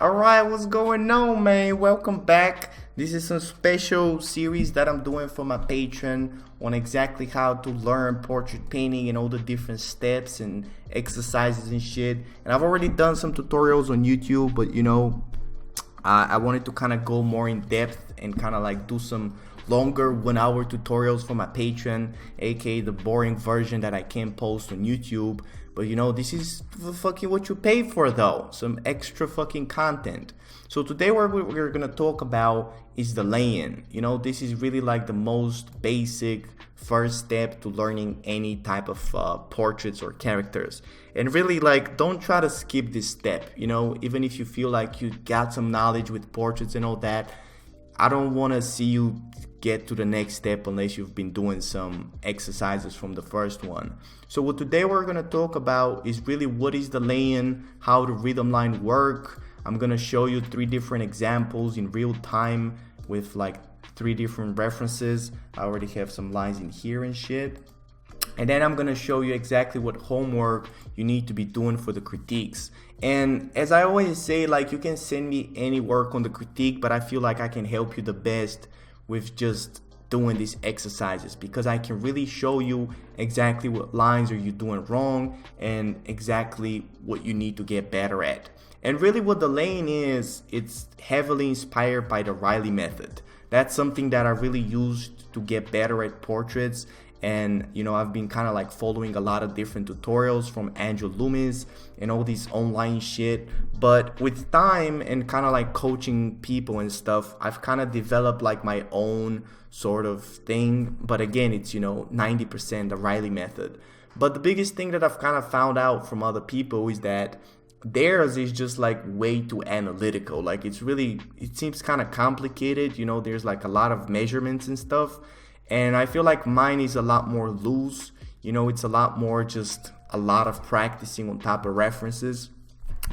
Alright, what's going on, man? Welcome back. This is some special series that I'm doing for my Patreon on exactly how to learn portrait painting and all the different steps and exercises and shit. And I've already done some tutorials on YouTube, but I wanted to kind of go more in depth and kind of like do some longer 1 hour tutorials for my Patreon, aka the boring version that I can't post on YouTube. But this is fucking what you pay for though, some extra fucking content. So today what we're gonna talk about is the lay-in. This is really like the most basic first step to learning any type of portraits or characters. And really, like, don't try to skip this step. Even if you feel like you got some knowledge with portraits and all that, I don't want to see you get to the next step unless you've been doing some exercises from the first one. So what today we're going to talk about is really what is the lay-in, how the rhythm line work. I'm going to show you 3 different examples in real time with like 3 different references. I already have some lines in here and shit. And then I'm going to show you exactly what homework you need to be doing for the critiques. And as I always say, like, you can send me any work on the critique, but I feel like I can help you the best with just doing these exercises, because I can really show you exactly what lines are you doing wrong and exactly what you need to get better at. And really what the lay-in is, it's heavily inspired by the Riley method. That's something that I really used to get better at portraits. And I've been kind of like following a lot of different tutorials from Andrew Loomis and all these online shit. But with time and kind of like coaching people and stuff, I've kind of developed like my own sort of thing. But again, it's 90% the Riley method. But the biggest thing that I've kind of found out from other people is that theirs is just like way too analytical. Like it seems kind of complicated. There's like a lot of measurements and stuff. And I feel like mine is a lot more loose. It's a lot more just a lot of practicing on top of references.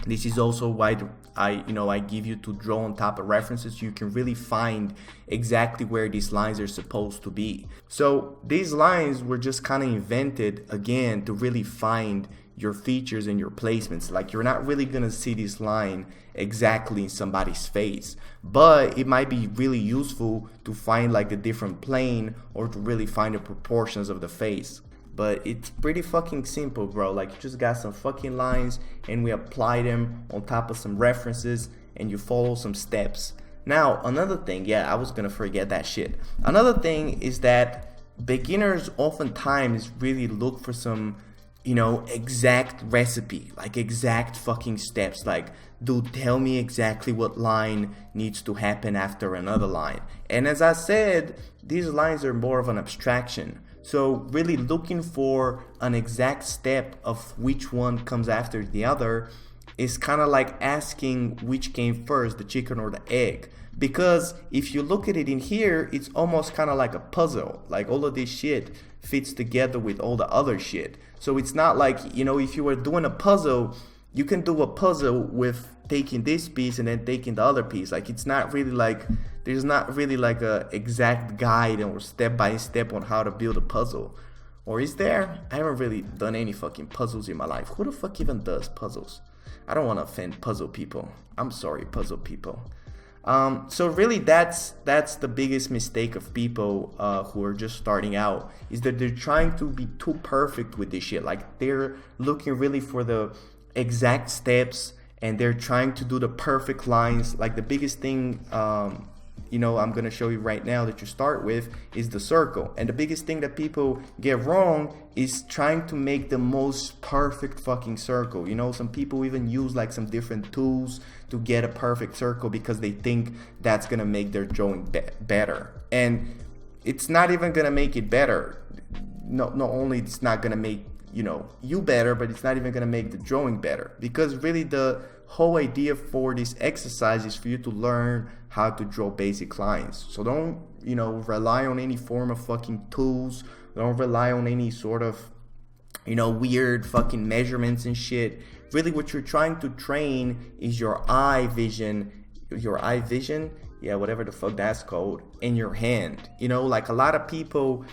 This is also why I give you to draw on top of references so you can really find exactly where these lines are supposed to be. So these lines were just kind of invented again to really find your features and your placements. Like, you're not really gonna see this line exactly in somebody's face, but it might be really useful to find like a different plane or to really find the proportions of the face. But it's pretty fucking simple, bro. Like, you just got some fucking lines and we apply them on top of some references and you follow some steps. Now, another thing, I was gonna forget that shit. Another thing is that beginners oftentimes really look for some exact recipe, like exact fucking steps. Like, dude, tell me exactly what line needs to happen after another line. And as I said, these lines are more of an abstraction. So really looking for an exact step of which one comes after the other is kind of like asking which came first, the chicken or the egg. Because if you look at it in here, it's almost kind of like a puzzle. Like, all of this shit fits together with all the other shit. So it's not like, if you were doing a puzzle, you can do a puzzle with taking this piece and then taking the other piece. Like, it's not really like, there's not really like a exact guide or step by step on how to build a puzzle. Or is there? I haven't really done any fucking puzzles in my life. Who the fuck even does puzzles? I don't want to offend puzzle people. I'm sorry, puzzle people. So really that's the biggest mistake of people who are just starting out, is that they're trying to be too perfect with this shit. Like, they're looking really for the exact steps and they're trying to do the perfect lines. Like, the biggest thing I'm gonna show you right now that you start with is the circle. And the biggest thing that people get wrong is trying to make the most perfect fucking circle. Some people even use like some different tools to get a perfect circle because they think that's gonna make their drawing better. And it's not even gonna make it better. Not only it's not gonna make you better, but it's not even gonna make the drawing better, because really the whole idea for this exercise is for you to learn how to draw basic lines. So don't rely on any form of fucking tools. Don't rely on any sort of weird fucking measurements and shit. Really what you're trying to train is your eye vision, whatever the fuck that's called, in your hand. Like, a lot of people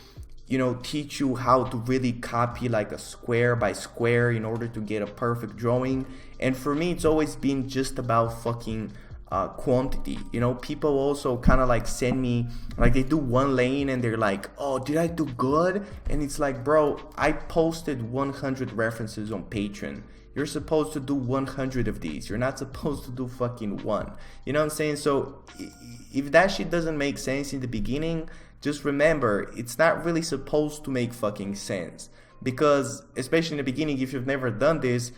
you know, teach you how to really copy like a square by square in order to get a perfect drawing. And for me, it's always been just about fucking quantity. You know, people also kind of like send me, like they do one lane and they're like, oh, did I do good? And it's like, bro, I posted 100 references on Patreon. You're supposed to do 100 of these. You're not supposed to do fucking one. You know what I'm saying? So if that shit doesn't make sense in the beginning, just remember, it's not really supposed to make fucking sense. Because, especially in the beginning, if you've never done this,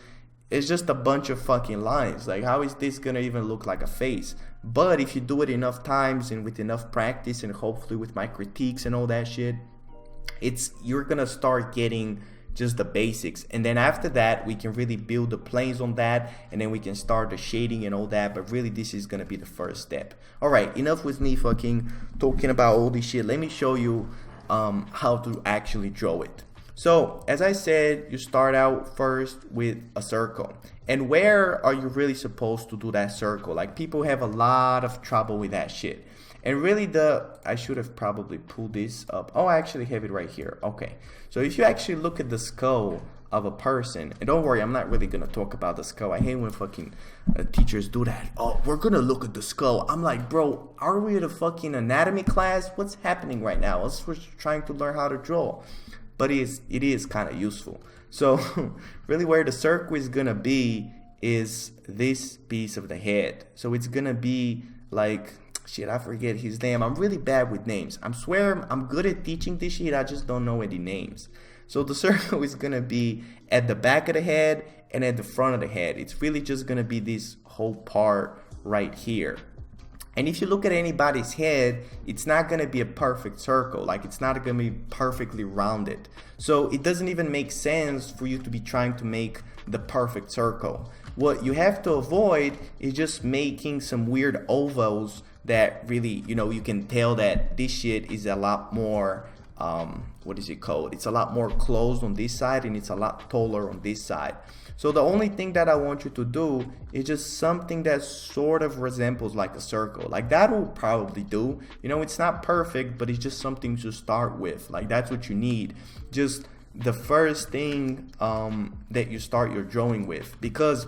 it's just a bunch of fucking lines. Like, how is this gonna even look like a face? But if you do it enough times and with enough practice and hopefully with my critiques and all that shit, you're gonna start getting just the basics. And then after that, we can really build the planes on that, and then we can start the shading and all that. But really, this is gonna be the first step. All right, enough with me fucking talking about all this shit. Let me show you how to actually draw it. So as I said, you start out first with a circle. And where are you really supposed to do that circle? Like, people have a lot of trouble with that shit. And really I should have probably pulled this up. Oh, I actually have it right here. Okay. So if you actually look at the skull of a person, and don't worry, I'm not really going to talk about the skull. I hate when fucking teachers do that. Oh, we're going to look at the skull. I'm like, bro, are we at a fucking anatomy class? What's happening right now? We're trying to learn how to draw. But it is kind of useful. So really where the circle is going to be is this piece of the head. So it's going to be like, shit, I forget his name. I'm really bad with names. I swear I'm good at teaching this shit. I just don't know any names. So the circle is going to be at the back of the head and at the front of the head. It's really just going to be this whole part right here. And if you look at anybody's head, it's not going to be a perfect circle. Like, it's not going to be perfectly rounded. So it doesn't even make sense for you to be trying to make the perfect circle. What you have to avoid is just making some weird ovals that really, you know, you can tell that this shit is a lot more, what is it called? It's a lot more closed on this side and it's a lot taller on this side. So the only thing that I want you to do is just something that sort of resembles like a circle. Like, that will probably do. You know, it's not perfect, but it's just something to start with. Like, that's what you need. Just the first thing that you start your drawing with. Because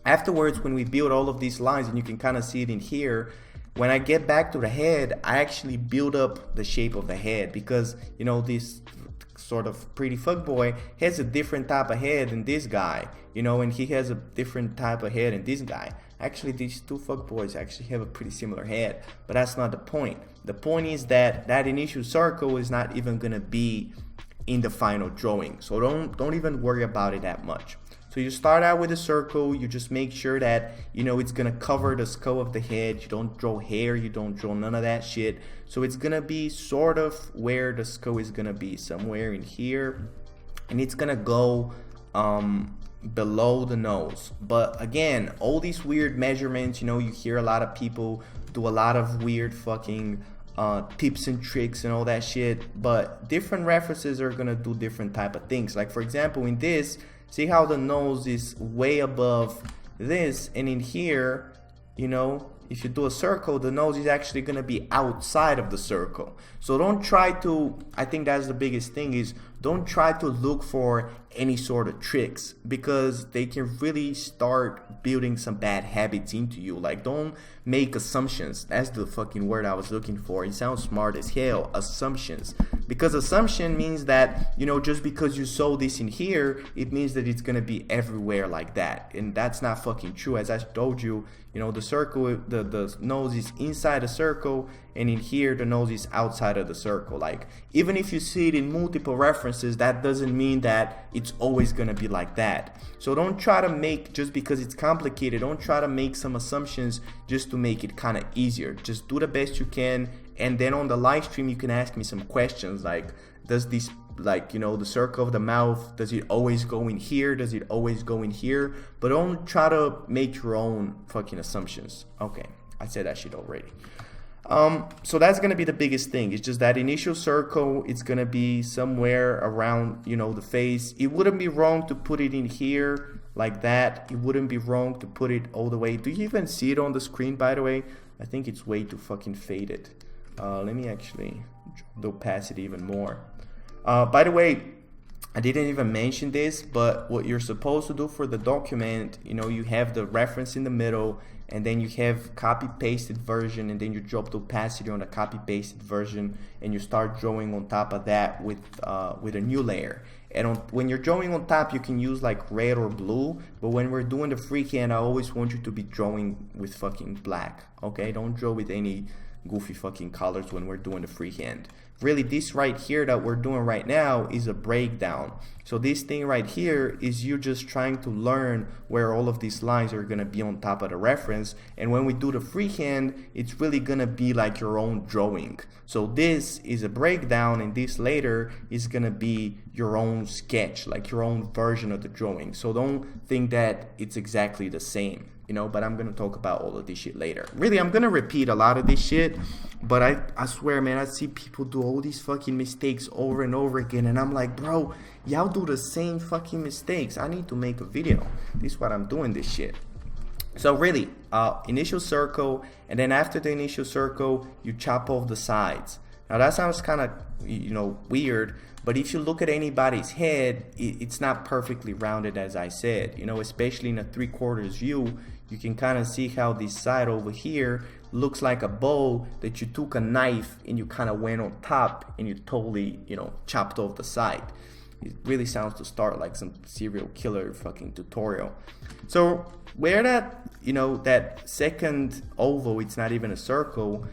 afterwards, when we build all of these lines, and you can kind of see it in here, when I get back to the head, I actually build up the shape of the head. Because, you know, this sort of pretty fuckboy has a different type of head than this guy, you know, and he has a different type of head than this guy. Actually, these two fuckboys actually have a pretty similar head, but that's not the point. The point is that that initial circle is not even gonna be in the final drawing, so don't even worry about it that much. So you start out with a circle. You just make sure that, you know, it's gonna cover the skull of the head. You don't draw hair, you don't draw none of that shit. So it's gonna be sort of where the skull is gonna be, somewhere in here, and it's gonna go below the nose. But again, all these weird measurements, you know, you hear a lot of people do a lot of weird fucking tips and tricks and all that shit, but different references are gonna do different type of things. Like, for example, in this, see how the nose is way above this, and in here, you know, if you do a circle, the nose is actually going to be outside of the circle. So don't try to, I think that's the biggest thing, is don't try to look for any sort of tricks, because they can really start building some bad habits into you. Like, don't make assumptions. That's the fucking word I was looking for. It sounds smart as hell. Assumptions. Because assumption means that, you know, just because you saw this in here, it means that it's gonna be everywhere like that. And that's not fucking true. As I told you, you know, the circle, the nose is inside the circle, and in here the nose is outside of the circle. Like, even if you see it in multiple references, that doesn't mean that it's always gonna be like that. So don't try to make, just because it's complicated, don't try to make some assumptions just to make it kind of easier. Just do the best you can, and then on the live stream you can ask me some questions like, does this, like, you know, the circle of the mouth, does it always go in here? Does it always go in here? But don't try to make your own fucking assumptions. Okay, I said that shit already. So that's gonna be the biggest thing. It's just that initial circle. It's gonna be somewhere around, you know, the face. It wouldn't be wrong to put it in here like that. It wouldn't be wrong to put it all the way. Do you even see it on the screen, by the way? I think it's way too fucking faded. Let me actually the opacity even more. By the way, I didn't even mention this, but what you're supposed to do for the document, you know, you have the reference in the middle, and then you have copy pasted version, and then you drop the opacity on the copy pasted version, and you start drawing on top of that with a new layer. And when you're drawing on top, you can use like red or blue, but when we're doing the freehand, I always want you to be drawing with fucking black, okay? Don't draw with any goofy fucking colors when we're doing the freehand. Really, this right here that we're doing right now is a breakdown. So this thing right here is you just trying to learn where all of these lines are gonna be on top of the reference, and when we do the freehand, it's really gonna be like your own drawing. So this is a breakdown, and this later is gonna be your own sketch, like your own version of the drawing. So don't think that it's exactly the same, you know, but I'm gonna talk about all of this shit later. Really, I'm gonna repeat a lot of this shit, but I swear, man, I see people do all these fucking mistakes over and over again, and I'm like, bro, y'all do the same fucking mistakes. I need to make a video. This is what I'm doing this shit. So really, initial circle, and then after the initial circle, you chop off the sides. Now that sounds kind of, you know, weird, but if you look at anybody's head, it's not perfectly rounded, as I said, you know, especially in a 3/4 view. You can kind of see how this side over here looks like a bow that you took a knife and you kind of went on top and you totally, you know, chopped off the side. It really sounds to start like some serial killer fucking tutorial. So where that, you know, that second oval, it's not even a circle,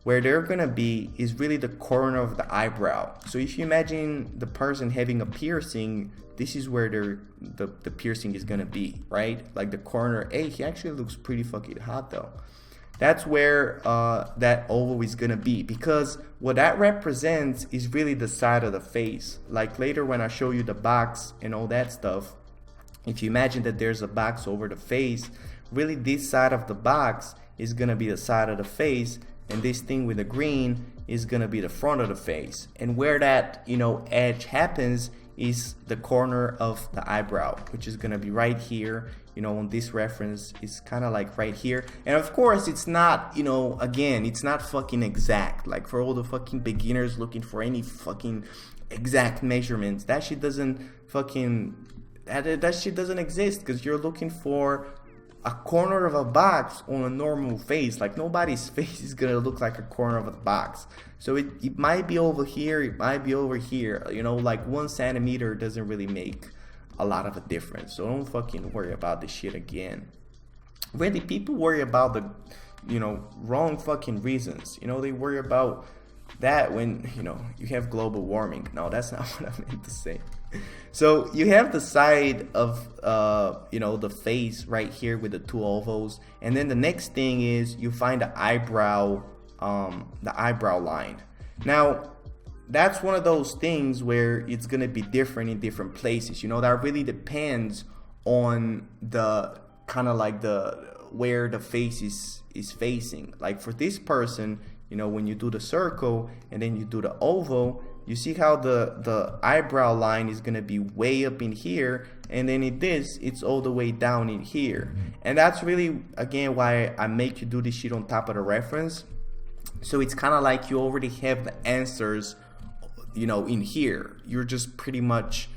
where they're gonna be is really the corner of the eyebrow. So if you imagine the person having a piercing, this is where the piercing is gonna be, right? Like the corner. Hey, he actually looks pretty fucking hot though. That's where that oval is gonna be, because what that represents is really the side of the face. Like later when I show you the box and all that stuff, if you imagine that there's a box over the face, really this side of the box is gonna be the side of the face, and this thing with the green is gonna be the front of the face. And where that, you know, edge happens is the corner of the eyebrow, which is gonna be right here. You know, on this reference, it's kind of like right here. And of course, it's not, you know, again, it's not fucking exact. Like for all the fucking beginners looking for any fucking exact measurements, that shit doesn't fucking, that shit doesn't exist, because you're looking for a corner of a box on a normal face. Like nobody's face is gonna look like a corner of a box. So it might be over here, it might be over here. You know, like 1 centimeter doesn't really make a lot of a difference. So don't fucking worry about this shit again. Really, people worry about the, you know, wrong fucking reasons. You know, they worry about that when, you know, you have global warming. No, that's not what I meant to say. So you have the side of, you know, the face right here with the 2 ovals. And then the next thing is you find the eyebrow line. Now, that's one of those things where it's going to be different in different places. You know, that really depends on the kind of like where the face is facing. Like for this person, you know, when you do the circle and then you do the oval, you see how the eyebrow line is going to be way up in here, and then it's all the way down in here. And that's really, again, why I make you do this shit on top of the reference. So it's kind of like you already have the answers, you know, in here. You're just pretty much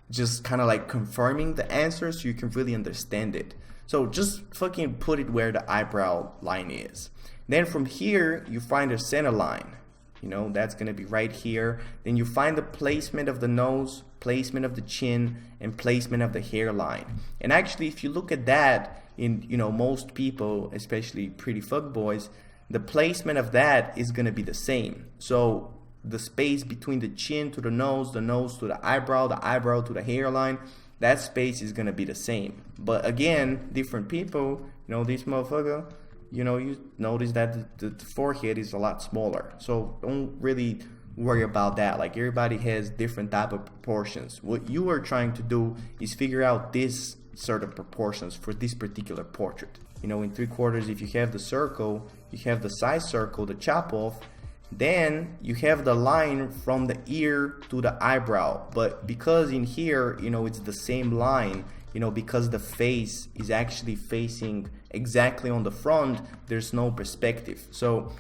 just kind of like confirming the answer so you can really understand it. So just fucking put it where the eyebrow line is. Then from here, you find the center line. You know, that's going to be right here. Then you find the placement of the nose, placement of the chin, and placement of the hairline. And actually, if you look at that in, you know, most people, especially pretty fuckboys, the placement of that is going to be the same. So the space between the chin to the nose to the eyebrow to the hairline, that space is going to be the same. But again, different people, you know, this motherfucker, you know, you notice that the forehead is a lot smaller. So don't really worry about that. Like everybody has different type of proportions. What you are trying to do is figure out this sort of proportions for this particular portrait. You know, in 3/4, if you have the circle, you have the side circle, the chop off, then you have the line from the ear to the eyebrow. But because in here, you know, it's the same line, you know, because the face is actually facing exactly on the front, there's no perspective. So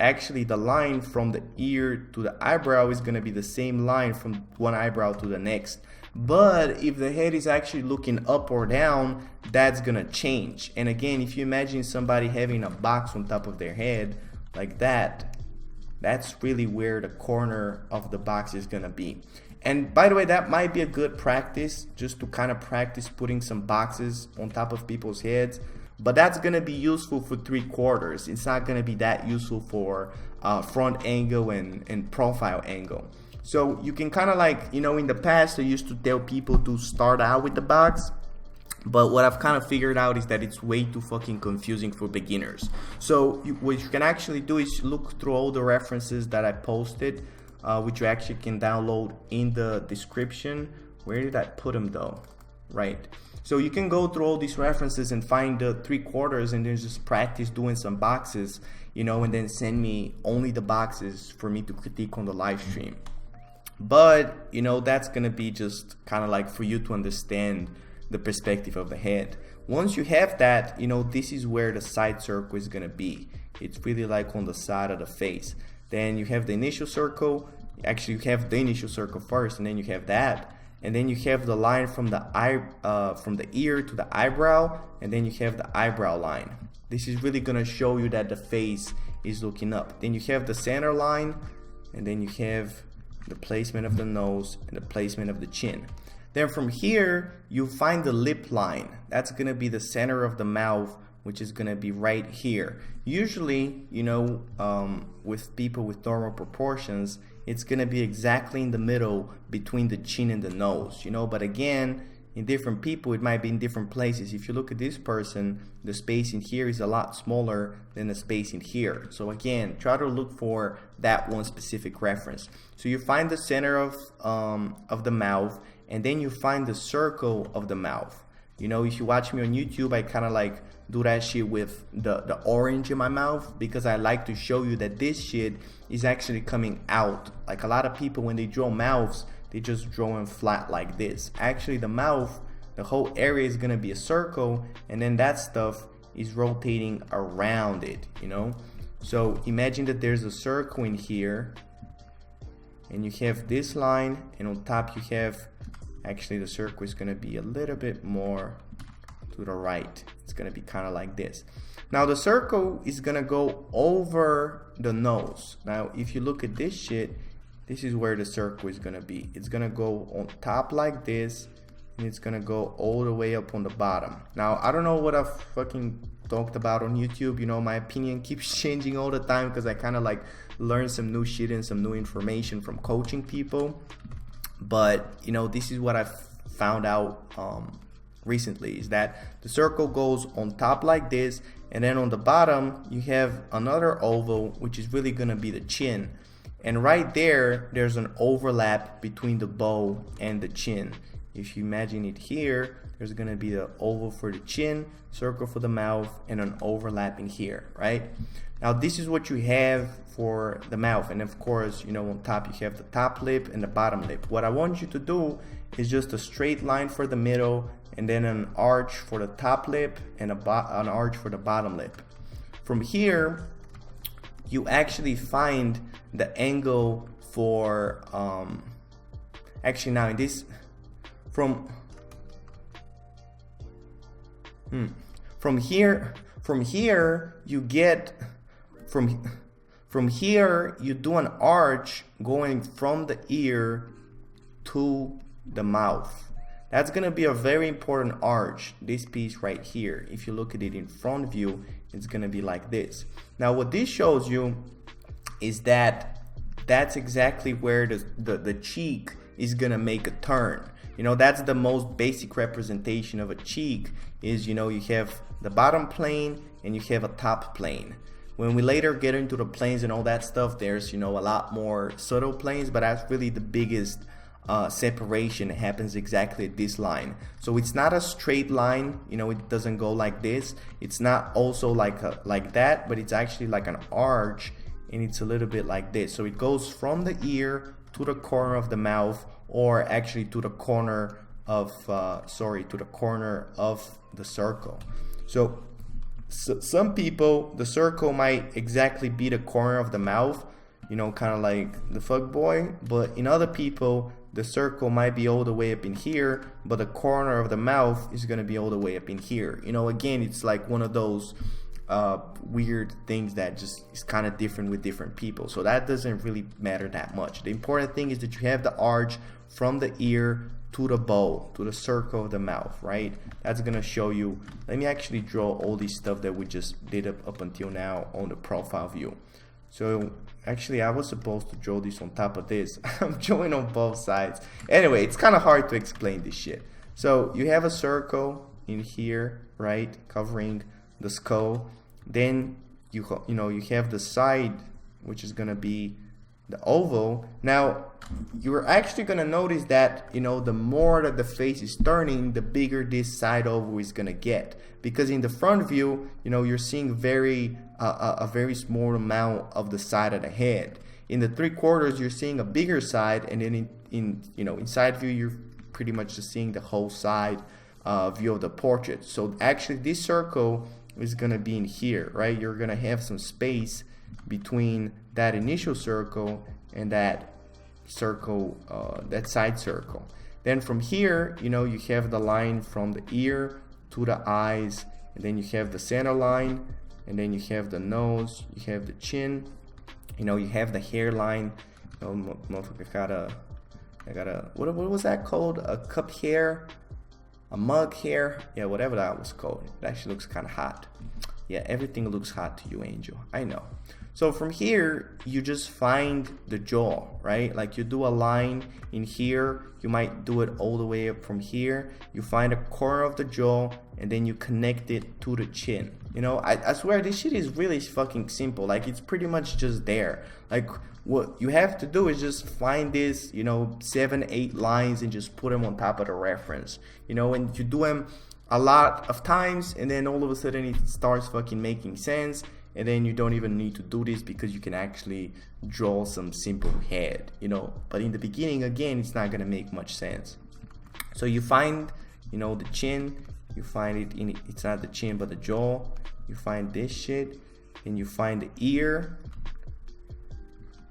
actually the line from the ear to the eyebrow is going to be the same line from one eyebrow to the next. But if the head is actually looking up or down, that's going to change. And again, if you imagine somebody having a box on top of their head like that, that's really where the corner of the box is going to be. And by the way, that might be a good practice, just to kind of practice putting some boxes on top of people's heads. But that's going to be useful for 3/4. It's not going to be that useful for front angle and profile angle. So you can kind of like, you know, in the past I used to tell people to start out with the box, but what I've kind of figured out is that it's way too fucking confusing for beginners. So what you can actually do is look through all the references that I posted, which you actually can download in the description. Where did I put them though? Right. So you can go through all these references and find the 3/4 and then just practice doing some boxes, you know, and then send me only the boxes for me to critique on the live stream. But, you know, that's going to be just kind of like for you to understand the perspective of the head. Once you have that, you know, this is where the side circle is going to be. It's really like on the side of the face. Then you have the initial circle. Actually, you have the initial circle first, and then you have that. And then you have the line from the ear to the eyebrow, and then you have the eyebrow line. This is really going to show you that the face is looking up. Then you have the center line, and then you have the placement of the nose and the placement of the chin. Then from here, you find the lip line. That's going to be the center of the mouth, which is going to be right here. Usually, you know, with people with normal proportions, it's going to be exactly in the middle between the chin and the nose, you know. But again, in different people, it might be in different places. If you look at this person, the space in here is a lot smaller than the space in here. So again, try to look for that one specific reference. So you find the center of the mouth, and then you find the circle of the mouth. You know, if you watch me on YouTube, I kind of like do that shit with the orange in my mouth, because I like to show you that this shit is actually coming out. Like a lot of people, when they draw mouths, they just draw them flat like this. Actually, the mouth, the whole area is gonna be a circle, and then that stuff is rotating around it, you know? So imagine that there's a circle in here, and you have this line, and on top you have, actually the circle is gonna be a little bit more to the right. It's gonna be kind of like this. Now the circle is gonna go over the nose. Now if you look at this shit, this is where the circle is gonna be. It's gonna go on top like this, and it's gonna go all the way up on the bottom. Now I don't know what I've fucking talked about on YouTube. You know, my opinion keeps changing all the time because I kind of like learn some new shit and some new information from coaching people. But you know, this is what I've found out recently, is that the circle goes on top like this, and then on the bottom you have another oval, which is really gonna be the chin. And right there, there's an overlap between the bow and the chin. If you imagine it here, there's gonna be the oval for the chin, circle for the mouth, and an overlap in here, right? Now this is what you have for the mouth. And of course, you know, on top you have the top lip and the bottom lip. What I want you to do is just a straight line for the middle, and then an arch for the top lip and an arch for the bottom lip. From here, you actually find the angle for actually now in this from here you get from here you do an arch going from the ear to the mouth. That's gonna be a very important arch, this piece right here. If you look at it in front view, it's gonna be like this. Now what this shows you is that that's exactly where the cheek is gonna make a turn. You know, that's the most basic representation of a cheek, is, you know, you have the bottom plane and you have a top plane. When we later get into the planes and all that stuff, there's, you know, a lot more subtle planes, but that's really the biggest separation happens exactly at this line. So it's not a straight line, you know, it doesn't go like this. It's not also like that, but it's actually like an arch, and it's a little bit like this. So it goes from the ear to the corner of the mouth, or actually to the corner of to the corner of the circle. So So some people, the circle might exactly be the corner of the mouth, you know, kind of like the fuck boy. But in other people, the circle might be all the way up in here, but the corner of the mouth is gonna be all the way up in here. You know, again, it's like one of those weird things that just is kind of different with different people. So that doesn't really matter that much. The important thing is that you have the arch from the ear to the bowl, to the circle of the mouth, right? That's gonna show you. Let me actually draw all this stuff that we just did up until now on the profile view. So actually I was supposed to draw this on top of this. I'm drawing on both sides. Anyway, it's kind of hard to explain this shit. So you have a circle in here, right, covering the skull. Then you have the side, which is gonna be the oval. Now you're actually gonna notice that, you know, the more that the face is turning, the bigger this side oval is gonna get, because in the front view, you know, you're seeing a very small amount of the side of the head. In the 3/4, you're seeing a bigger side, and then in side view, you're pretty much just seeing the whole side view of the portrait. So actually this circle is gonna be in here, right? You're gonna have some space between that initial circle and that circle, that side circle. Then from here, you know, you have the line from the ear to the eyes, and then you have the center line, and then you have the nose, you have the chin, you know, you have the hairline. I got a what was that called? A cup hair, a mug hair, yeah, whatever that was called. It actually looks kind of hot. Yeah, everything looks hot to you, Angel, I know. So from here, you just find the jaw, right? Like you do a line in here, you might do it all the way up from here. You find a corner of the jaw, and then you connect it to the chin. You know, I swear this shit is really fucking simple. Like it's pretty much just there. Like what you have to do is just find this, you know, 7, 8 lines and just put them on top of the reference. You know, and you do them a lot of times, and then all of a sudden it starts fucking making sense. And then you don't even need to do this because you can actually draw some simple head, you know. But in the beginning, again, it's not gonna make much sense. So you find, you know, the chin, you find it in, it's not the chin but the jaw. You find this shit, and you find the ear.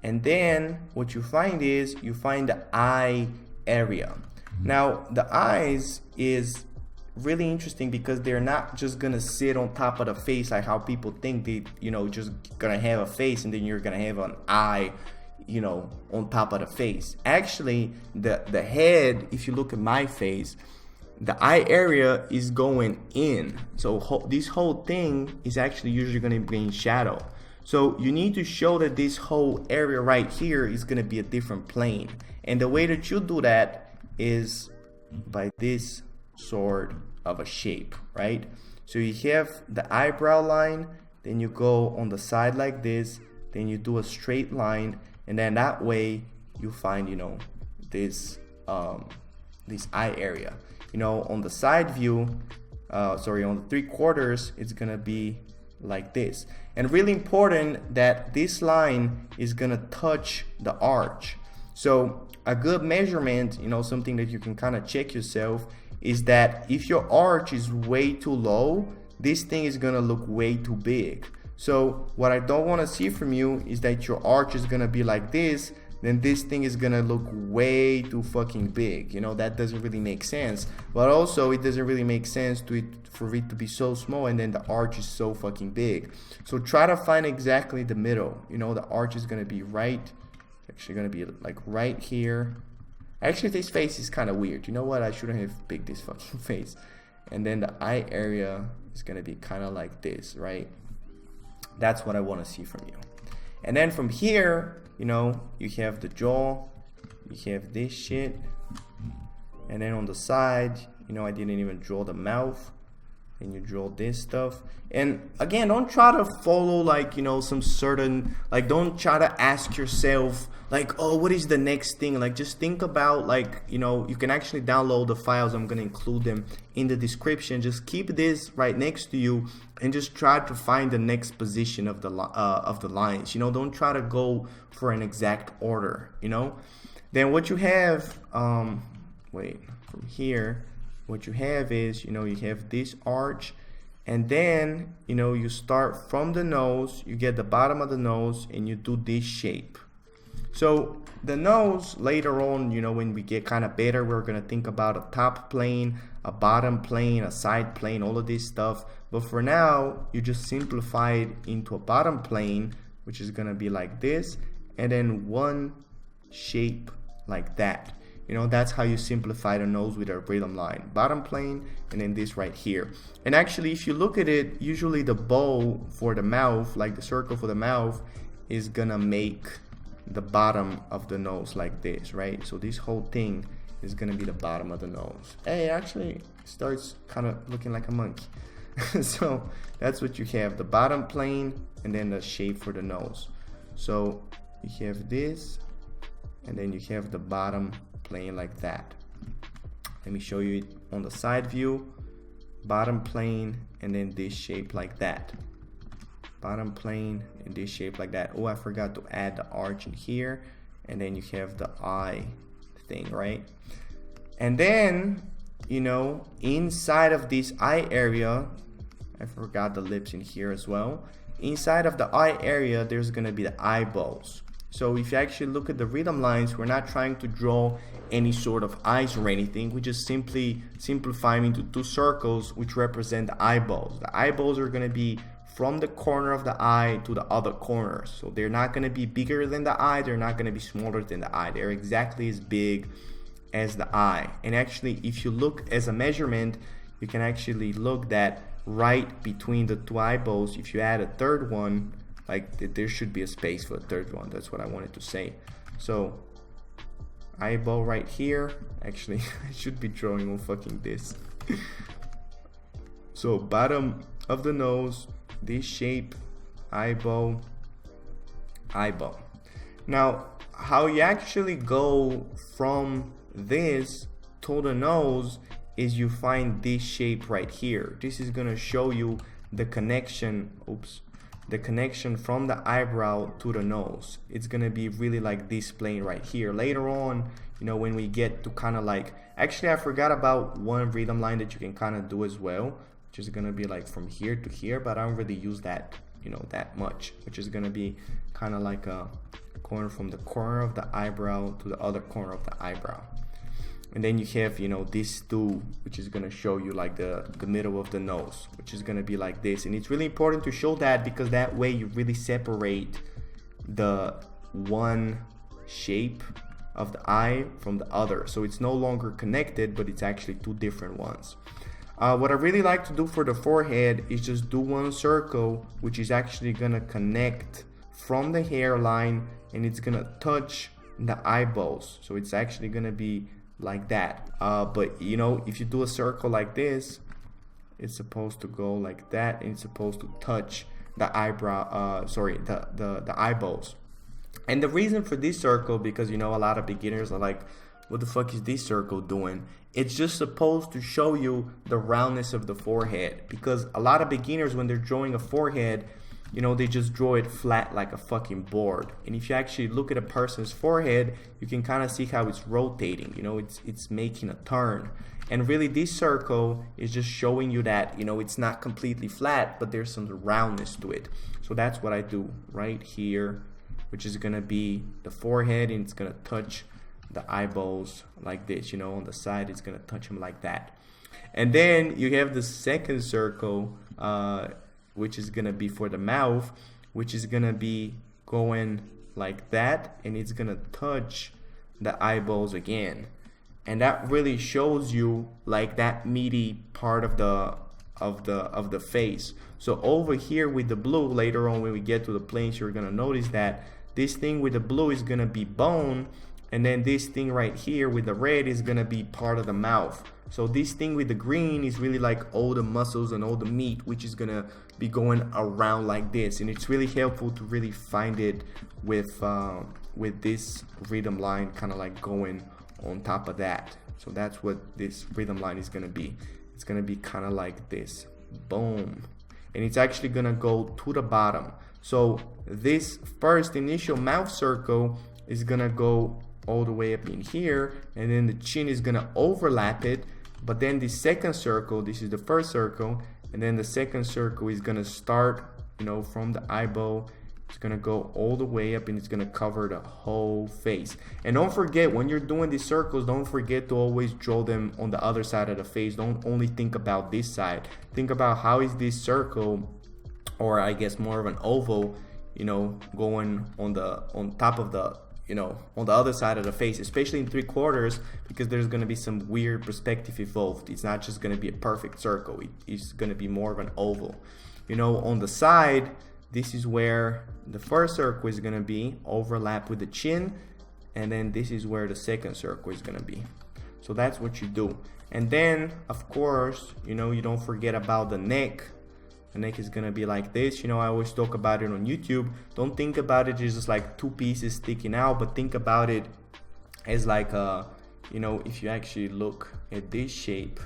And then what you find is you find the eye area. Now the eyes is really interesting because they're not just gonna sit on top of the face like how people think they, you know, just gonna have a face and then you're gonna have an eye, you know, on top of the face. Actually, the head, if you look at my face, the eye area is going in. So this whole thing is actually usually gonna be in shadow. So you need to show that this whole area right here is gonna be a different plane. And the way that you do that is by this sort of a shape, right? So you have the eyebrow line, then you go on the side like this, then you do a straight line, and then that way you find, you know, this eye area. You know, on the side view, on the 3/4, it's gonna be like this. And really important that this line is gonna touch the arch. So a good measurement, you know, something that you can kind of check yourself, is that if your arch is way too low, this thing is gonna look way too big. So what I don't want to see from you is that your arch is gonna be like this, then this thing is gonna look way too fucking big. You know, that doesn't really make sense. But also it doesn't really make sense for it to be so small and then the arch is so fucking big. So try to find exactly the middle. You know, the arch is gonna be right, actually gonna be like right here. Actually, this face is kind of weird. You know what? I shouldn't have picked this fucking face. And then the eye area is going to be kind of like this, right? That's what I want to see from you. And then from here, you know, you have the jaw. You have this shit. And then on the side, you know, I didn't even draw the mouth. And you draw this stuff. And again, don't try to follow like, you know, some certain, like, don't try to ask yourself like, oh, what is the next thing? Like, just think about, like, you know, you can actually download the files. I'm gonna include them in the description. Just keep this right next to you and just try to find the next position of the lines. You know, don't try to go for an exact order, you know. Then what you have, from here, what you have is, you know, you have this arch, And then, you know, you start from the nose, you get the bottom of the nose, and you do this shape. So the nose, later on, you know, when we get kind of better, we're going to think about a top plane, a bottom plane, a side plane, all of this stuff. But for now, you just simplify it into a bottom plane, which is going to be like this, and then one shape like that. You know, that's how you simplify the nose with a rhythm line. Bottom plane, and then this right here. And actually, if you look at it, usually the bow for the mouth, like the circle for the mouth, is gonna make the bottom of the nose like this, right? So this whole thing is gonna be the bottom of the nose. Hey, actually, it starts kind of looking like a monkey. So that's what you have, the bottom plane, and then the shape for the nose. So you have this, and then you have the bottom plane like that. Let me show you it on the side view. Bottom plane, and then this shape like that. Bottom plane and this shape like that. Oh, I forgot to add the arch in here, and then you have the eye thing, right? And then, you know, inside of this eye area, I forgot the lips in here as well. Inside of the eye area, there's gonna be the eyeballs. So if you actually look at the rhythm lines, we're not trying to draw any sort of eyes or anything. We just simply simplify them into two circles which represent the eyeballs. The eyeballs are going to be from the corner of the eye to the other corner. So they're not going to be bigger than the eye. They're not going to be smaller than the eye. They're exactly as big as the eye. And actually, if you look as a measurement, you can actually look that right between the two eyeballs. If you add a third one, like there should be a space for a third one. That's what I wanted to say. So eyeball right here. Actually, I should be drawing on fucking this. So bottom of the nose, this shape, eyeball, eyeball. Now, how you actually go from this to the nose is you find this shape right here. This is gonna show you the connection, the connection from the eyebrow to the nose. It's gonna be really like this plane right here. Later on, you know, when we get to kind of like, actually I forgot about one rhythm line that you can kind of do as well, which is gonna be like from here to here, but I don't really use that, you know, that much, which is gonna be kind of like a going from the corner of the eyebrow to the other corner of the eyebrow. And then you have, you know, this two, which is gonna show you like the middle of the nose, which is gonna be like this. And it's really important to show that because that way you really separate the one shape of the eye from the other. So it's no longer connected, but it's actually two different ones. What I really like to do for the forehead is just do one circle, which is actually gonna connect from the hairline, and it's gonna touch the eyeballs. So it's actually gonna be like that. But you know, if you do a circle like this, it's supposed to go like that, and it's supposed to touch the eyebrow, the eyeballs. And the reason for this circle, because you know, a lot of beginners are like, what the fuck is this circle doing? It's just supposed to show you the roundness of the forehead, because a lot of beginners, when they're drawing a forehead, you know, they just draw it flat like a fucking board. And if you actually look at a person's forehead, you can kind of see how it's rotating, you know, it's making a turn. And really this circle is just showing you that, you know, it's not completely flat, but there's some roundness to it. So that's what I do right here, which is gonna be the forehead, and it's gonna touch the eyeballs like this, you know, on the side it's gonna touch them like that. And then you have the second circle, which is gonna be for the mouth, which is gonna be going like that, and it's gonna touch the eyeballs again. And that really shows you like that meaty part of the face. So over here with the blue, later on when we get to the planes, you're gonna notice that this thing with the blue is gonna be bone, and then this thing right here with the red is gonna be part of the mouth. So this thing with the green is really like all the muscles and all the meat, which is gonna be going around like this. And it's really helpful to really find it with this rhythm line kind of like going on top of that. So that's what this rhythm line is gonna be. It's gonna be kind of like this, boom. And it's actually gonna go to the bottom. So this first initial mouth circle is gonna go all the way up in here, and then the chin is gonna overlap it. But then the second circle, this is the first circle, And then the second circle is gonna start, you know, from the eyeball. It's gonna go all the way up and it's gonna cover the whole face. And don't forget, when you're doing these circles, don't forget to always draw them on the other side of the face. Don't only think about this side. Think about how is this circle, or I guess more of an oval, you know, going on top of the, you know, on the other side of the face, especially in 3/4, because there's going to be some weird perspective involved. It's not just going to be a perfect circle. It's going to be more of an oval. You know, on the side, this is where the first circle is going to be, overlap with the chin, and then this is where the second circle is going to be. So that's what you do. And then, of course, you know, you don't forget about the neck. The neck is gonna be like this. You know, I always talk about it on YouTube. Don't think about it as just like two pieces sticking out, but think about it as like you know, if you actually look at this shape,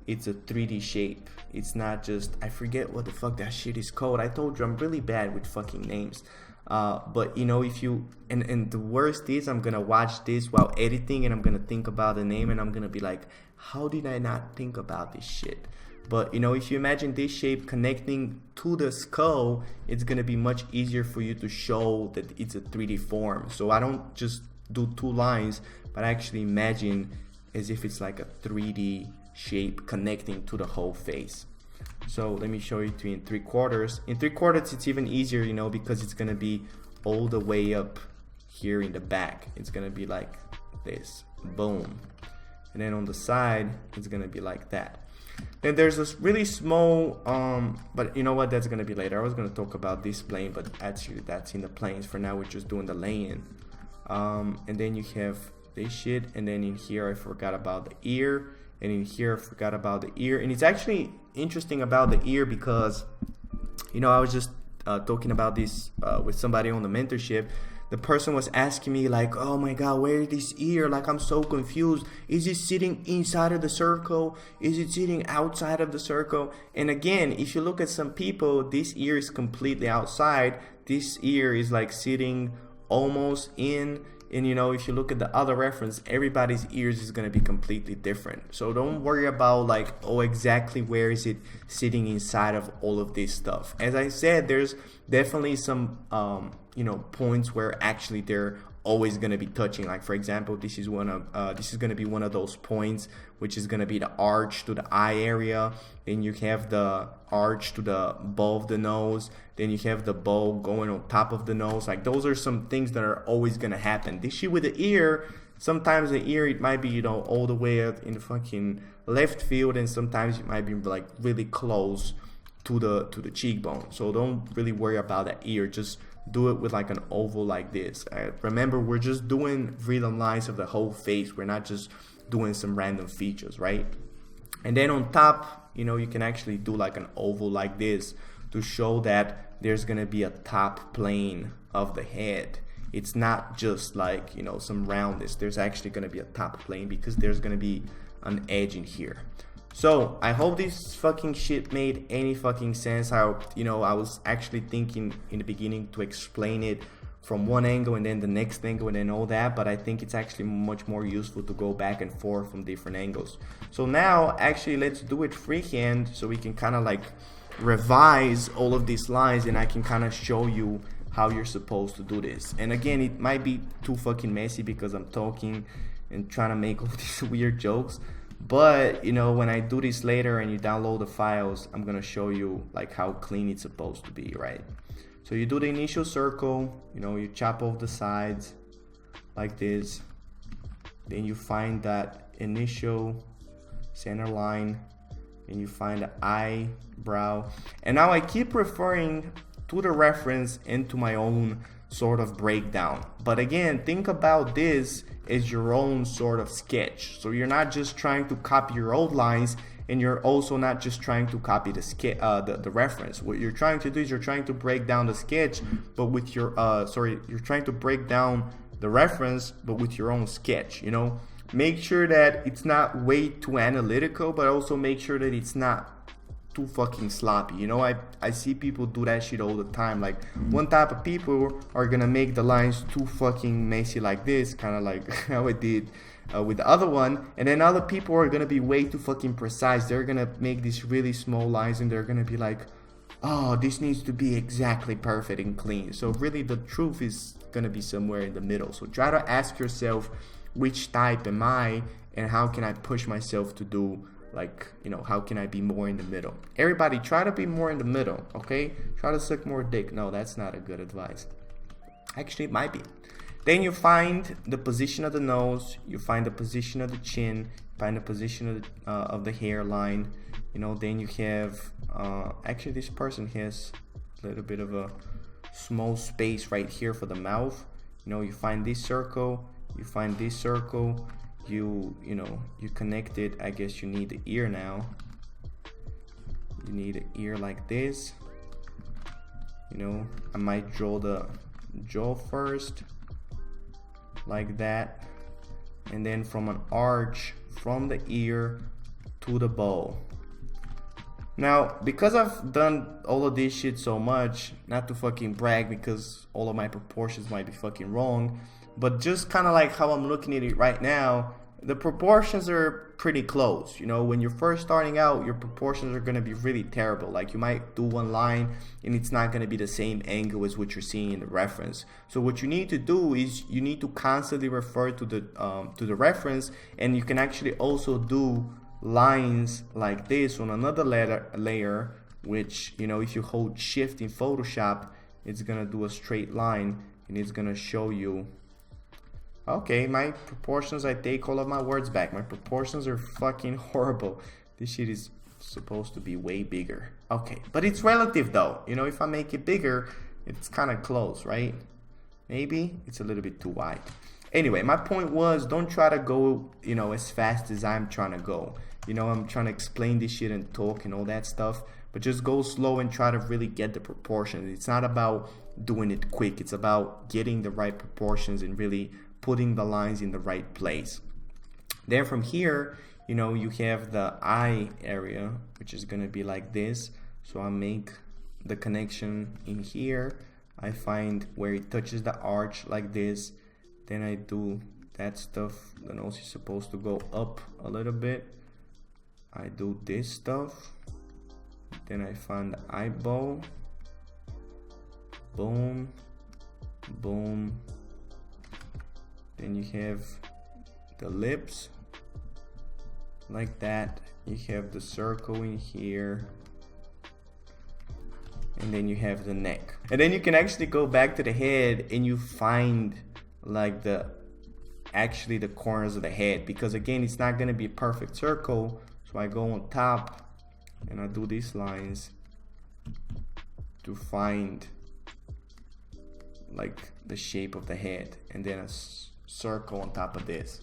it's a 3D shape. It's not just, I forget what the fuck that shit is called. I told you I'm really bad with fucking names. But you know, if you, and the worst is I'm gonna watch this while editing and I'm gonna think about the name and I'm gonna be like, how did I not think about this shit? But you know, if you imagine this shape connecting to the skull, it's gonna be much easier for you to show that it's a 3D form. So I don't just do two lines, but I actually imagine as if it's like a 3D shape connecting to the whole face. So let me show you in 3/4. In 3/4 it's even easier, you know, because it's gonna be all the way up here in the back. It's gonna be like this, boom. And then on the side, it's gonna be like that. Then there's this really small, but you know what, that's gonna be later. I was gonna talk about this plane, but actually that's in the planes. For now, we're just doing the laying. And then you have this shit, and then in here, I forgot about the ear, and in here, I forgot about the ear. And it's actually interesting about the ear because, you know, I was just talking about this with somebody on the mentorship. The person was asking me like, oh my god, where is this ear? Like, I'm so confused. Is it sitting inside of the circle? Is it sitting outside of the circle? And again, if you look at some people, this ear is completely outside. This ear is like sitting almost in. And you know, if you look at the other reference, everybody's ears is going to be completely different. So don't worry about like, oh, exactly where is it sitting inside of all of this stuff. As I said, there's definitely some you know, points where actually they're always going to be touching. Like, for example, this is going to be one of those points, which is going to be the arch to the eye area. Then you have the arch to the bow of the nose. Then you have the bow going on top of the nose. Like, those are some things that are always going to happen. This shit with the ear, sometimes the ear, it might be, you know, all the way up in the fucking left field, and sometimes it might be like really close to the cheekbone. So don't really worry about that ear. Just do it with like an oval like this. Remember, we're just doing rhythm lines of the whole face. We're not just doing some random features, right? And then on top, you know, you can actually do like an oval like this to show that there's gonna be a top plane of the head. It's not just like, you know, some roundness. There's actually gonna be a top plane because there's gonna be an edge in here. So I hope this fucking shit made any fucking sense. How, you know, I was actually thinking in the beginning to explain it from one angle and then the next angle and then all that, but I think it's actually much more useful to go back and forth from different angles. So now actually let's do it freehand so we can kind of like revise all of these lines and I can kind of show you how you're supposed to do this. And again, it might be too fucking messy because I'm talking and trying to make all these weird jokes. But you know, when I do this later and you download the files, I'm gonna show you like how clean it's supposed to be, right? So you do the initial circle, you know, you chop off the sides like this, then you find that initial center line and you find the eyebrow. And now I keep referring to the reference and to my own sort of breakdown. But again, think about this as your own sort of sketch. So you're not just trying to copy your old lines, and you're also not just trying to copy the reference. What you're trying to do is you're trying to break down the sketch, but with your you're trying to break down the reference, but with your own sketch. You know, make sure that it's not way too analytical, but also make sure that it's not too fucking sloppy. You know, I see people do that shit all the time. Like, one type of people are gonna make the lines too fucking messy like this, kind of like how it did with the other one, and then other people are gonna be way too fucking precise. They're gonna make these really small lines, and they're gonna be like, oh, this needs to be exactly perfect and clean. So really the truth is gonna be somewhere in the middle. So try to ask yourself, which type am I, and how can I push myself to do, like, you know, how can I be more in the middle? Everybody, try to be more in the middle, okay? Try to suck more dick. No, that's not a good advice. Actually, it might be. Then you find the position of the nose, you find the position of the chin, find the position of the hairline. You know, then you have, actually this person has a little bit of a small space right here for the mouth. You know, you find this circle, you find this circle, you know, you connect it. I guess you need the ear now. You need an ear like this. You know, I might draw the jaw first, like that, and then from an arch from the ear to the bow. Now, because I've done all of this shit so much, not to fucking brag because all of my proportions might be fucking wrong, but just kind of like how I'm looking at it right now, the proportions are pretty close. You know, when you're first starting out, your proportions are going to be really terrible. Like, you might do one line and it's not going to be the same angle as what you're seeing in the reference. So what you need to do is you need to constantly refer to the reference, and you can actually also do lines like this on another layer, which, you know, if you hold shift in Photoshop, it's going to do a straight line and it's going to show you. Okay, my proportions, I take all of my words back. My proportions are fucking horrible. This shit is supposed to be way bigger. Okay, but it's relative though. You know, if I make it bigger, it's kind of close, right? Maybe it's a little bit too wide. Anyway, my point was, don't try to go, you know, as fast as I'm trying to go. You know, I'm trying to explain this shit and talk and all that stuff, but just go slow and try to really get the proportions. It's not about doing it quick. It's about getting the right proportions and really putting the lines in the right place. Then from here, you know, you have the eye area, which is gonna be like this. So I make the connection in here. I find where it touches the arch like this. Then I do that stuff. The nose is supposed to go up a little bit. I do this stuff. Then I find the eyeball. Boom, boom. Then you have the lips, like that. You have the circle in here. And then you have the neck. And then you can actually go back to the head and you find like the corners of the head. Because again, it's not gonna be a perfect circle. So I go on top and I do these lines to find like the shape of the head. And then a circle on top of this.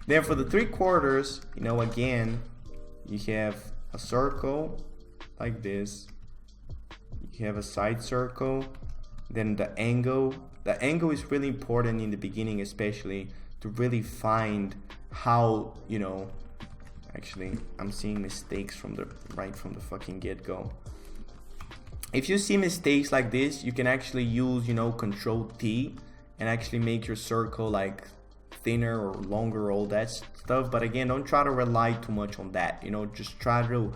Then for the 3/4, you know, again, you have a circle like this. You have a side circle. Then the angle. The angle is really important in the beginning, especially to really find how, you know, actually I'm seeing mistakes from the fucking get-go. If you see mistakes like this, you can actually use, you know, Control T and actually make your circle like thinner or longer, all that stuff. But again, don't try to rely too much on that. You know, just try to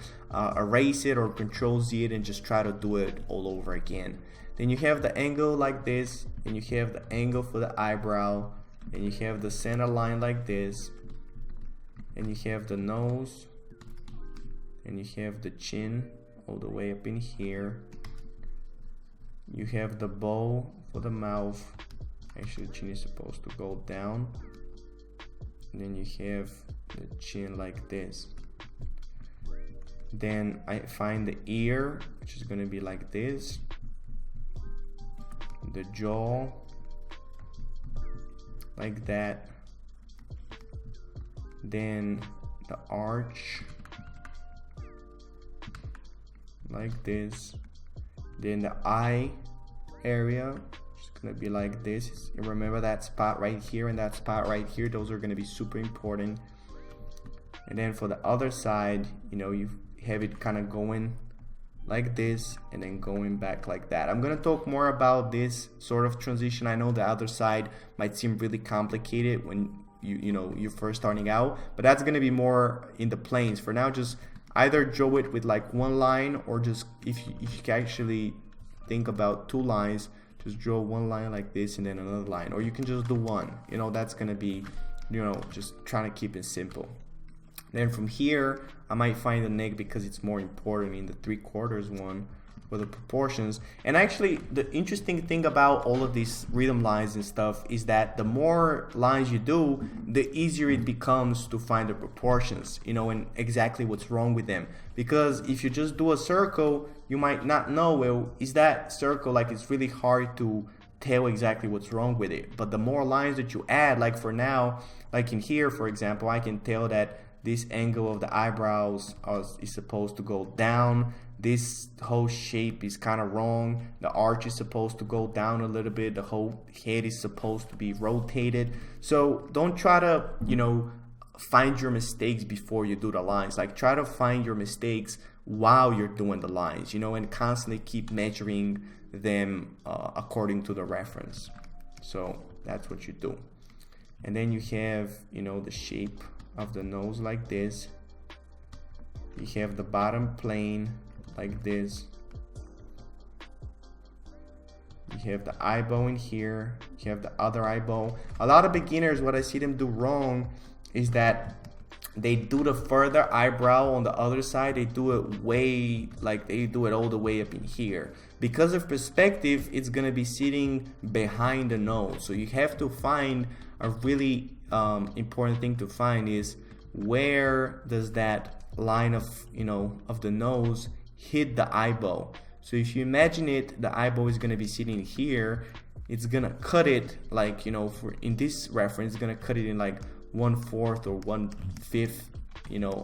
erase it or Control Z it and just try to do it all over again. Then you have the angle like this, and you have the angle for the eyebrow, and you have the center line like this, and you have the nose, and you have the chin all the way up in here. You have the bow for the mouth. Actually, the chin is supposed to go down. And then you have the chin like this. Then I find the ear, which is going to be like this. The jaw, like that. Then the arch, like this. Then the eye area, it's gonna be like this. Remember that spot right here and that spot right here, those are gonna be super important. And then for the other side, you know, you have it kind of going like this and then going back like that. I'm gonna talk more about this sort of transition. I know the other side might seem really complicated when you're first starting out, but that's gonna be more in the planes. For now, just either draw it with like one line, or just if you can actually think about two lines, just draw one line like this and then another line, or you can just do one. That's gonna be just trying to keep it simple. Then from here, I might find the neg because it's more important in the 3/4 one for the proportions. And actually, the interesting thing about all of these rhythm lines and stuff is that the more lines you do, the easier it becomes to find the proportions, and exactly what's wrong with them. Because if you just do a circle, you might not know, well, is that circle, like, it's really hard to tell exactly what's wrong with it. But the more lines that you add, like for now, like in here, for example, I can tell that this angle of the eyebrows is supposed to go down. This whole shape is kind of wrong. The arch is supposed to go down a little bit. The whole head is supposed to be rotated. So don't try to, find your mistakes before you do the lines. Like, try to find your mistakes while you're doing the lines, and constantly keep measuring them according to the reference. So that's what you do. And then you have, the shape of the nose like this. You have the bottom plane like this. You have the eyeball in here. You have the other eyeball. A lot of beginners, what I see them do wrong is that they do the further eyebrow on the other side. They do it they do it all the way up in here. Because of perspective, it's gonna be sitting behind the nose. So you have to find a really important thing to find is where does that line of of the nose hit the eyeball. So if you imagine it, the eyeball is gonna be sitting here. It's gonna cut it like in this reference, it's gonna cut it in like 1/4 or 1/5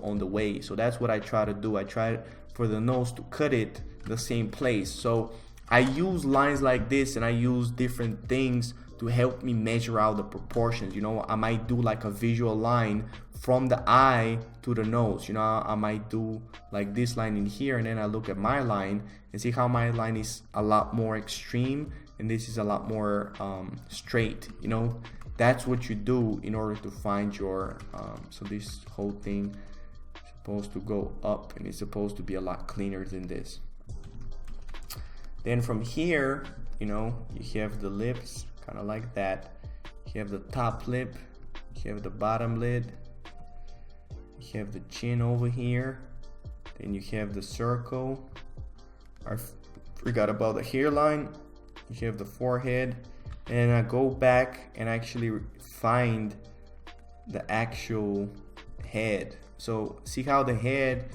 on the way. So that's what I try to do. I try for the nose to cut it the same place. So I use lines like this, and I use different things to help me measure out the proportions. I might do like a visual line from the eye to the nose. I might do like this line in here, and then I look at my line and see how my line is a lot more extreme and this is a lot more straight. That's what you do in order to find your so this whole thing is supposed to go up, and it's supposed to be a lot cleaner than this. Then from here, you have the lips kind of like that. You have the top lip, you have the bottom lid, you have the chin over here, then you have the circle. I forgot about the hairline. You have the forehead, and I go back and actually find the actual head. So see how the head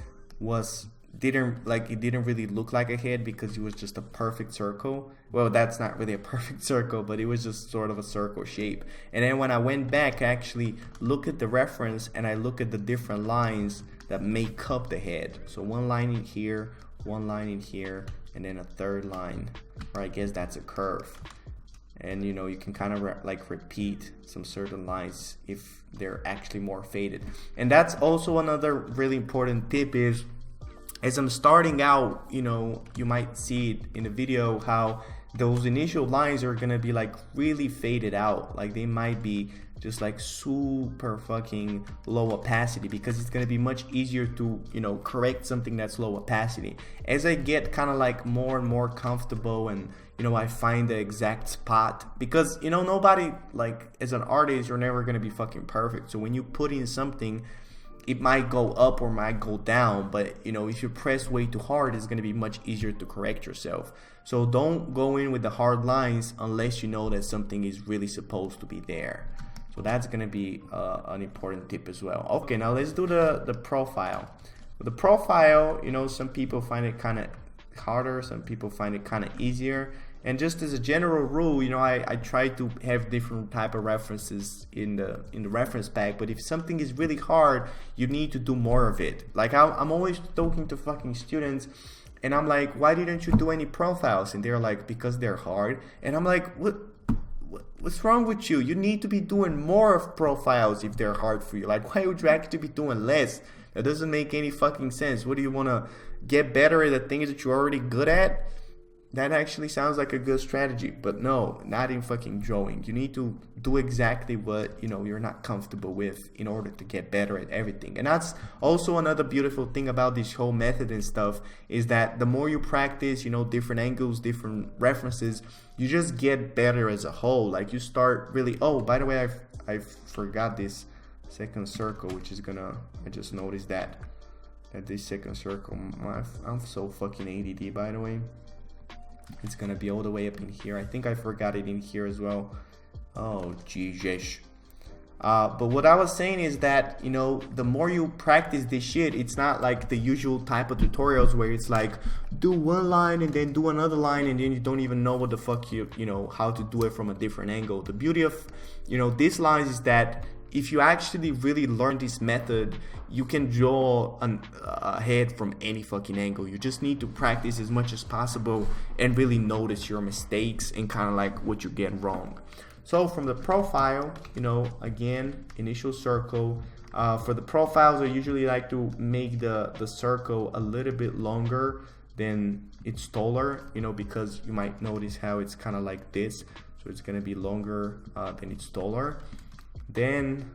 didn't really look like a head because it was just a perfect circle. Well, that's not really a perfect circle, but it was just sort of a circle shape. And then when I went back, I actually look at the reference and I look at the different lines that make up the head. So one line in here, one line in here, and then a third line, or I guess that's a curve. And you can kind of repeat some certain lines if they're actually more faded. And that's also another really important tip is, as I'm starting out, you might see it in the video how those initial lines are gonna be like really faded out. Like they might be just like super fucking low opacity, because it's gonna be much easier to correct something that's low opacity. As I get kind of like more and more comfortable and I find the exact spot, because nobody, like, as an artist, you're never gonna be fucking perfect. So when you put in something, it might go up or might go down, but if you press way too hard, it's going to be much easier to correct yourself. So don't go in with the hard lines unless you know that something is really supposed to be there. So that's going to be an important tip as well. Okay, now let's do the profile. The profile, some people find it kind of harder, some people find it kind of easier. And just as a general rule, I try to have different type of references in the reference pack. But if something is really hard, you need to do more of it. Like I'm always talking to fucking students, and I'm like, why didn't you do any profiles? And they're like, because they're hard. And I'm like, what's wrong with you? You need to be doing more of profiles if they're hard for you. Like, why would you actually be doing less? It doesn't make any fucking sense. What do you want to get better at the things that you're already good at? That actually sounds like a good strategy, but no, not in fucking drawing. You need to do exactly what, you know, you're not comfortable with in order to get better at everything. And that's also another beautiful thing about this whole method and stuff, is that the more you practice, you know, different angles, different references, you just get better as a whole. Like you start really, oh, by the way, I forgot this second circle, which is gonna, I just noticed that this second circle, I'm so fucking ADD, by the way. It's gonna be all the way up in here. I think I forgot it in here as well. Oh Jesus. But what I was saying is that, you know, the more you practice this shit, it's not like the usual type of tutorials where it's like do one line and then do another line and then you don't even know what the fuck you know how to do it from a different angle. The beauty of, you know, these lines is that if you actually really learn this method, you can draw a head from any fucking angle. You just need to practice as much as possible and really notice your mistakes and kind of like what you get wrong. So from the profile, you know, again, initial circle. For the profiles, I usually like to make the circle a little bit longer than it's taller, you know, because you might notice how it's kind of like this. So it's going to be longer than it's taller. Then,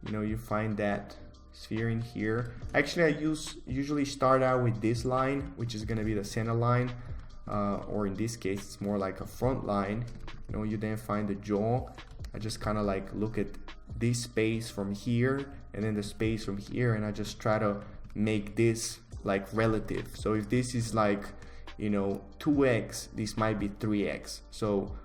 you know, you find that sphere in here. Actually, I usually start out with this line, which is going to be the center line, or in this case, it's more like a front line. You know, you then find the jaw. I just kind of like look at this space from here and then the space from here, and I just try to make this like relative. So if this is like, you know, 2x, this might be 3x. So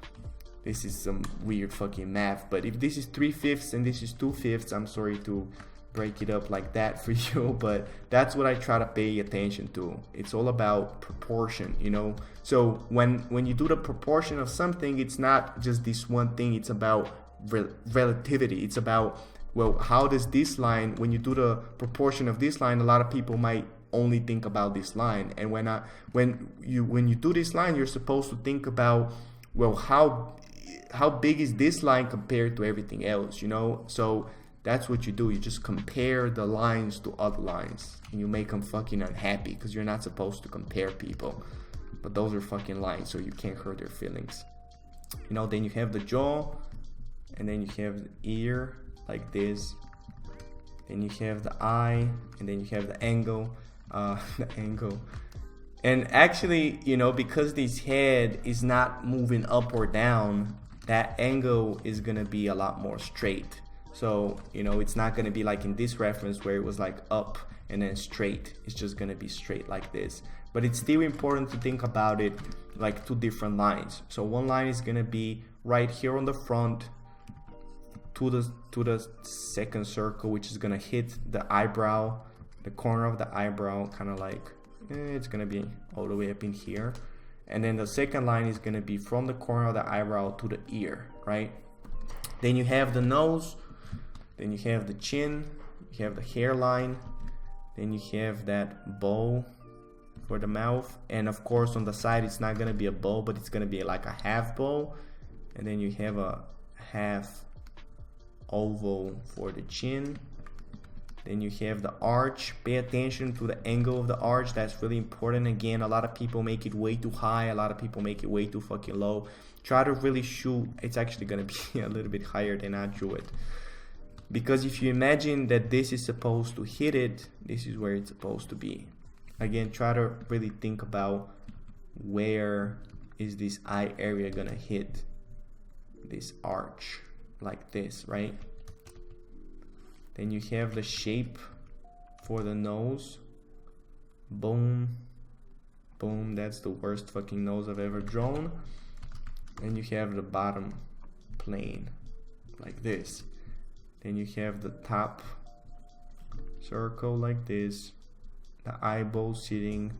this is some weird fucking math, but if this is 3/5 and this is 2/5, I'm sorry to break it up like that for you, but that's what I try to pay attention to. It's all about proportion, you know. So when you do the proportion of something, it's not just this one thing, it's about relativity. It's about, well, how does this line, when you do the proportion of this line, a lot of people might only think about this line, and when you do this line, you're supposed to think about, well, how big is this line compared to everything else, you know? So that's what you do. You just compare the lines to other lines and you make them fucking unhappy because you're not supposed to compare people. But those are fucking lines, so you can't hurt their feelings. You know, then you have the jaw, and then you have the ear like this. Then you have the eye, and then you have the angle. And actually, you know, because this head is not moving up or down, that angle is gonna be a lot more straight. So, you know, it's not gonna be like in this reference where it was like up and then straight. It's just gonna be straight like this. But it's still important to think about it like two different lines. So one line is gonna be right here on the front to the second circle, which is gonna hit the eyebrow, the corner of the eyebrow, kind of like, it's gonna be all the way up in here. And then the second line is gonna be from the corner of the eyebrow to the ear, right? Then you have the nose, then you have the chin, you have the hairline, then you have that bow for the mouth, and of course on the side it's not gonna be a bow, but it's gonna be like a half bow, and then you have a half oval for the chin. Then you have the arch. Pay attention to the angle of the arch. That's really important. Again, a lot of people make it way too high. A lot of people make it way too fucking low. Try to really shoot. It's actually going to be a little bit higher than I drew it. Because if you imagine that this is supposed to hit it, this is where it's supposed to be. Again, try to really think about where is this eye area going to hit this arch. Like this, right? Then you have the shape for the nose. Boom. Boom. That's the worst fucking nose I've ever drawn. And you have the bottom plane. Like this. Then you have the top circle like this. The eyeball sitting.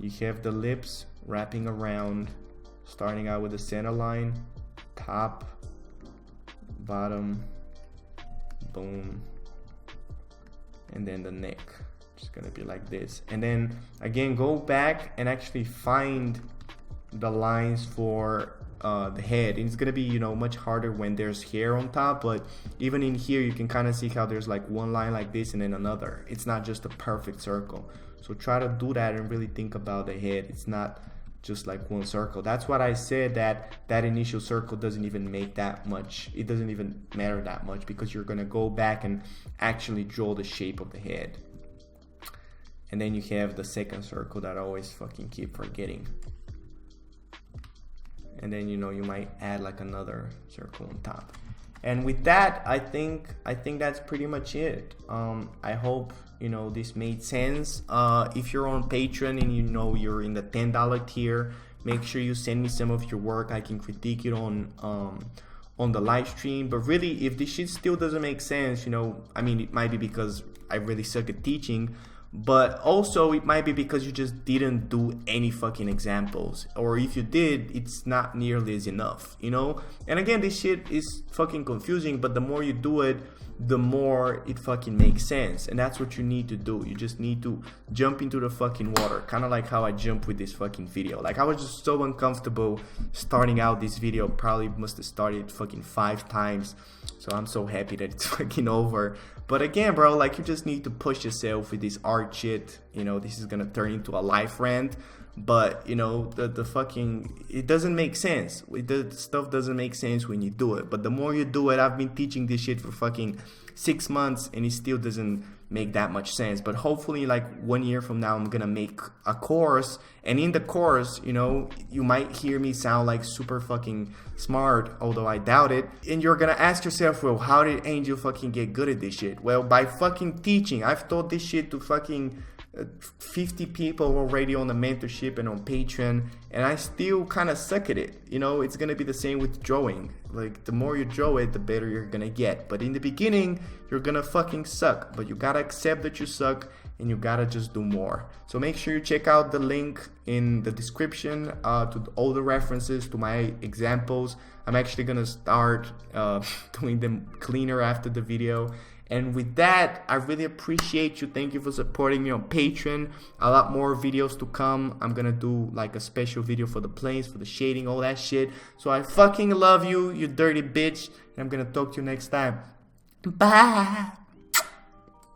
You have the lips wrapping around. Starting out with the center line. Top. Bottom. Boom, and then the neck, it's gonna be like this. And then again, go back and actually find the lines for the head, and it's gonna be, you know, much harder when there's hair on top. But even in here you can kind of see how there's like one line like this and then another. It's not just a perfect circle. So try to do that and really think about the head. It's not just like one circle. That's what I said, that initial circle doesn't even make that much, it doesn't even matter that much, because you're gonna go back and actually draw the shape of the head. And then you have the second circle that I always fucking keep forgetting. And then, you know, you might add like another circle on top. And with that, I think that's pretty much it. I hope, you know, this made sense. If you're on Patreon and you know you're in the $10 tier, make sure you send me some of your work. I can critique it on the live stream. But really, if this shit still doesn't make sense, you know, I mean, it might be because I really suck at teaching, but also it might be because you just didn't do any fucking examples, or if you did, it's not nearly as enough, you know. And again, this shit is fucking confusing, but the more you do it, the more it fucking makes sense. And that's what you need to do. You just need to jump into the fucking water, kind of like how I jumped with this fucking video. Like, I was just so uncomfortable starting out this video. Probably must have started fucking 5 times. So I'm so happy that it's fucking over. But again, bro, like, you just need to push yourself with this art shit. You know, this is gonna turn into a life rant. But, you know, the fucking, it doesn't make sense. The stuff doesn't make sense when you do it. But the more you do it, I've been teaching this shit for fucking 6 months and it still doesn't make that much sense. But hopefully, like, 1 year from now, I'm gonna make a course. And in the course, you know, you might hear me sound like super fucking smart, although I doubt it. And you're gonna ask yourself, well, how did Angel fucking get good at this shit? Well, by fucking teaching. I've taught this shit to fucking 50 people already on the mentorship and on Patreon, and I still kind of suck at it. You know, it's gonna be the same with drawing. Like, the more you draw it, the better you're gonna get. But in the beginning, you're gonna fucking suck. But you gotta accept that you suck, and you gotta just do more. So make sure you check out the link in the description to all the references to my examples. I'm actually gonna start doing them cleaner after the video. And with that, I really appreciate you. Thank you for supporting me on Patreon. A lot more videos to come. I'm gonna do like a special video for the planes, for the shading, all that shit. So I fucking love you, you dirty bitch. And I'm gonna talk to you next time. Bye.